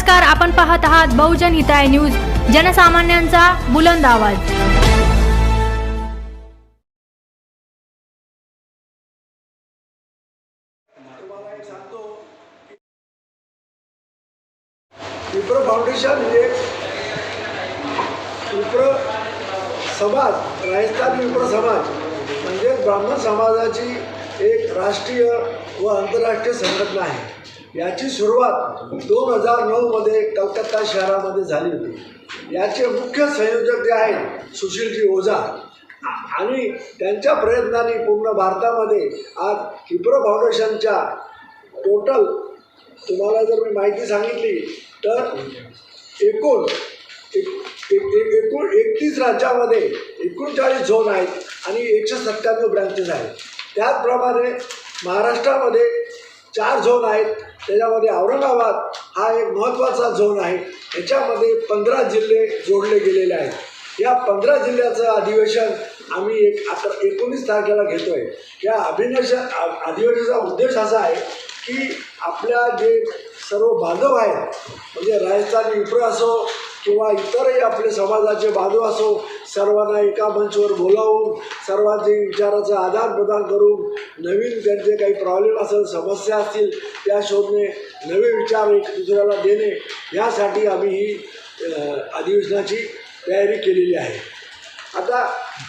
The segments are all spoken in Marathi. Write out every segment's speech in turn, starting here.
नमस्कार, आपण पाहत आहात बहुजन हिताय न्यूज, जनसामान्यांचा बुलंद आवाज। विप्रो फाउंडेशन हे विप्रो समाज, राजस्थानी विप्रो समाज म्हणजे ब्राह्मण समाजाची एक राष्ट्रीय व आंतरराष्ट्रीय संघटना आहे। याची सुरुवात 2009 कलकत्ता शहरामध्ये झाली होती। याचे मुख्य संयोजक जे आहेत सुशीलजी ओझा आणि त्यांच्या प्रयत्नांनी पूर्ण भारतामध्ये आज विप्रो फाउंडेशनच्या टोटल तुम्हाला जर मी माहिती सांगितली तर एकूण 31 राज्यामध्ये 39 झोन आहेत आणि 197 ब्रँचेस आहेत। त्याचप्रमाणे महाराष्ट्रामध्ये 4 झोन आहेत। त्याच्यामध्ये औरंगाबाद हा एक महत्त्वाचा झोन आहे। याच्यामध्ये 15 जिल्हे जोडले गेलेले आहेत। या 15 जिल्ह्याचं अधिवेशन आम्ही 19 तारखेला घेतो आहे। या अधिवेशनाचा उद्देश असा आहे की आपल्या जे सर्व बांधव आहेत म्हणजे राजस्थानी विप्रो असो किंवा इतरही आपले समाजाचे बांधव असो, सर्वांना एका मंचवर बोलावून सर्वांचे विचाराचं आदान प्रदान करून नवीन त्यांचे काही प्रॉब्लेम असेल, समस्या असतील त्या शोधणे, नवे विचार एक दुसऱ्याला देणे, यासाठी आम्ही ही अधिवेशनाची तयारी केलेली आहे। आता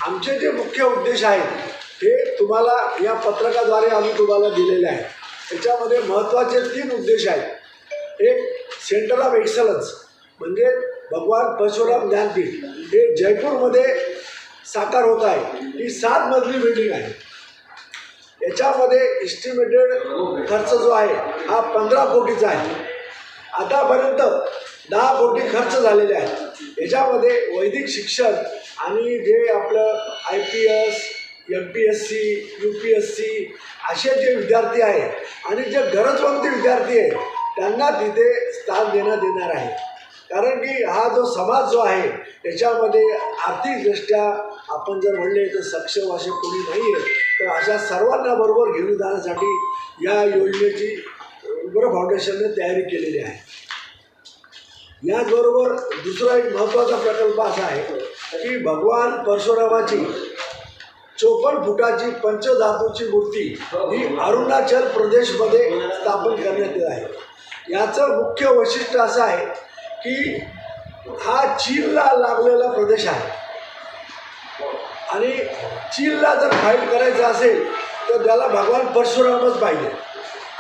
आमचे जे मुख्य उद्देश आहेत हे तुम्हाला या पत्रकाद्वारे आम्ही तुम्हाला दिलेले आहेत। याच्यामध्ये महत्त्वाचे 3 उद्देश आहेत। एक सेंटर ऑफ एक्सलन्स म्हणजे भगवान परशुराम ज्ञानपीठ हे जयपूरमध्ये साकार होत आहे। ही 7 मजली बिल्डिंग आहे। याच्यामध्ये एस्टिमेटेड खर्च जो आहे हा 15 कोटीचा आहे। आतापर्यंत 10 कोटी खर्च झालेले आहेत। याच्यामध्ये वैदिक शिक्षण आणि जे आपलं IPS, MPSC, UPSC असे जे विद्यार्थी आहेत आणि जे गरजवंत विद्यार्थी आहेत त्यांना तिथे स्थान देण्यात येणार आहे। कारण की हा जो समाज जो आहे त्याच्यामध्ये आर्थिकदृष्ट्या आपण जर म्हणले तर सक्षम असे कोणी नाही आहे। तर अशा सर्वांना बरोबर घेऊन जाण्यासाठी या योजनेची विप्रो फाउंडेशनने तयारी केलेली आहे। याचबरोबर दुसरा एक महत्त्वाचा प्रकल्प असा आहे की भगवान परशुरामाची 54 फुटाची पंचधातूची मूर्ती ही अरुणाचल प्रदेशमध्ये स्थापन करण्यात येत आहे। याचं मुख्य वैशिष्ट्य असं आहे की हा चीनला लागलेला प्रदेश आहे आणि चीनला जर फाईट करायचं असेल तर त्याला भगवान परशुरामच पाहिजे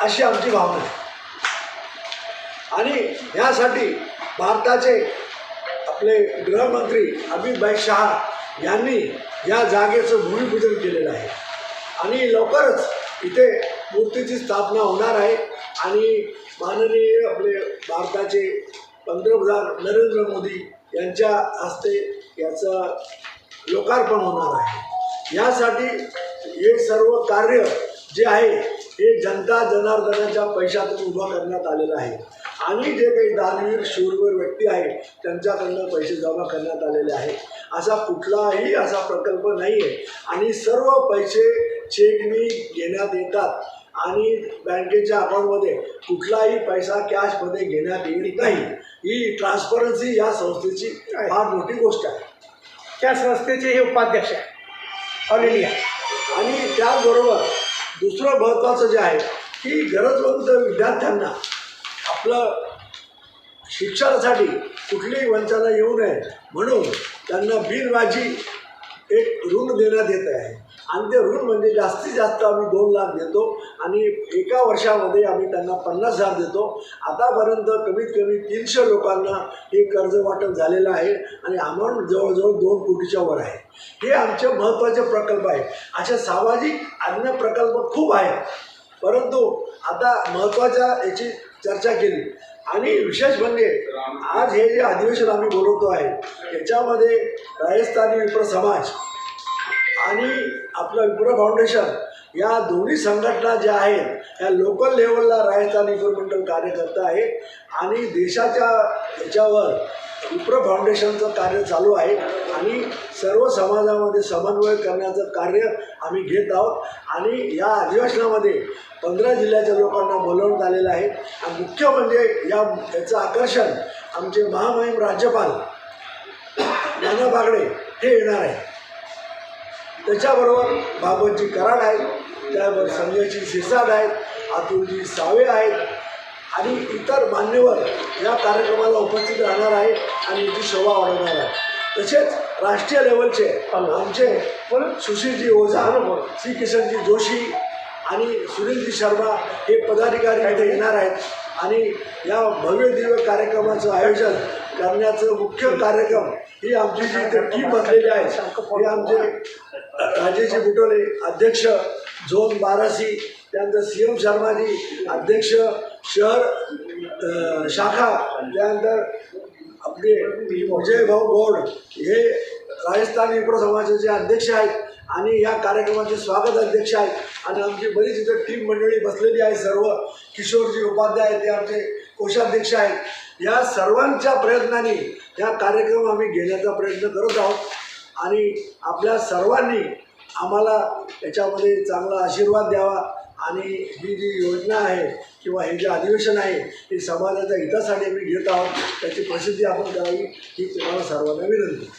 अशी आमची भावना आहे। आणि यासाठी भारताचे आपले गृहमंत्री अमित भाई शाह यांनी या जागेचं भूमिपूजन केलेलं आहे आणि लवकरच इथे मूर्तीची स्थापना होणार आहे आणि माननीय आपले भारताचे पंतप्रधान नरेंद्र मोदी यांच्या हस्ते याचं लोकार्पण होणार आहे। यासाठी हे सर्व कार्य जे आहे हे जनता जनार्दनाच्या पैशातून उभं करण्यात आलेलं आहे आणि जे काही दानवीर शूरवीर व्यक्ती आहेत त्यांच्याकडनं पैसे जमा करण्यात आलेले आहे। असा कुठलाही असा प्रकल्प नाही आहे आणि सर्व पैसे चेकनी घेण्यात येतात आणि बँकेच्या अकाउंटमध्ये कुठलाही पैसा कॅशमध्ये घेण्यात येत नाही। ही ट्रान्सपरन्सी या संस्थेची फार मोठी गोष्ट आहे। त्या संस्थेचे हे उपाध्यक्ष आहे ऑल इंडिया। आणि त्याचबरोबर दुसरं महत्त्वाचं जे आहे की गरजवंत विद्यार्थ्यांना आपलं शिक्षणासाठी कुठलीही वंचना येऊ नये म्हणून त्यांना बिनव्याजी एक ऋण देण्यात येत आहे आणि ते ऋण म्हणजे जास्तीत जास्त आम्ही 2 लाख देतो आणि एका वर्षामध्ये आम्ही त्यांना 50,000 देतो। आतापर्यंत कमीत कमी 300 लोकांना हे कर्ज वाटप झालेलं आहे आणि अमाऊंट जवळजवळ 2 कोटीच्या वर आहे। हे आमचे महत्त्वाचे प्रकल्प आहे। असे सामाजिक अन्य प्रकल्प खूप आहेत, परंतु आता महत्त्वाच्या याची चर्चा केली आणि विशेष म्हणजे आज हे जे अधिवेशन आम्ही बोलवतो आहे याच्यामध्ये राजस्थानी विप्रो समाज आणि आपलं विप्रो फाउंडेशन या दोन्ही संघटना ज्या आहेत या लोकल लेवलला राजस्थानी विप्रो मंडळ कार्य करत आहे आणि देशाच्या याच्यावर विप्रो फाउंडेशनचं कार्य चालू आहे आणि सर्व समाजामध्ये समन्वय करण्याचं कार्य आम्ही घेत आहोत. आणि या अधिवेशनामध्ये 15 जिल्ह्याच्या लोकांना बोलवण्यात आलेलं आहे. आणि मुख्य म्हणजे याचं आकर्षण आमचे महामहिम राज्यपाल नाना बागडे हे येणार आहे. त्याच्याबरोबर बाबतजी कराड आहेत, त्याबरोबर संजयजी शिरसाट आहेत, अतुलजी सावे आहेत आणि इतर मान्यवर या कार्यक्रमाला उपस्थित राहणार आहेत आणि याची शोभा वाढवणार आहे. तसेच राष्ट्रीय लेवलचे आमचे सुशीलजी ओझा, श्री किशनजी जोशी आणि सुनीलजी शर्मा हे पदाधिकारी इथे येणार आहेत. आणि या भव्य दिव्य कार्यक्रमाचं आयोजन करण्याचं मुख्य कार्यक्रम ही आमची जी इथे टीम बसलेली आहे, हे आमचे राजेशजी बुटोले अध्यक्ष झोन 12C, त्यानंतर CM शर्माजी अध्यक्ष शहर शाखा, त्यानंतर आपले विजय भाऊ गौड हे राजस्थान विप्रो समाजाचे अध्यक्ष आहेत आणि या कार्यक्रमाचे स्वागत अध्यक्ष आहेत. आणि आमची बरीच इथं टीम मंडळी बसलेली आहे. सर्व किशोरजी उपाध्याय ते आमचे कोषाध्यक्ष आहेत. या सर्वांच्या प्रयत्नांनी हा कार्यक्रम आम्ही घेण्याचा प्रयत्न करत आहोत आणि आपल्या सर्वांनी आम्हाला याच्यामध्ये चांगला आशीर्वाद द्यावा आणि ही जी योजना आहे किंवा हे जे अधिवेशन आहे हे समाजाच्या हितासाठी आम्ही घेत आहोत, त्याची प्रसिद्धी आपण करावी ही तुम्हाला सर्वांना विनंती.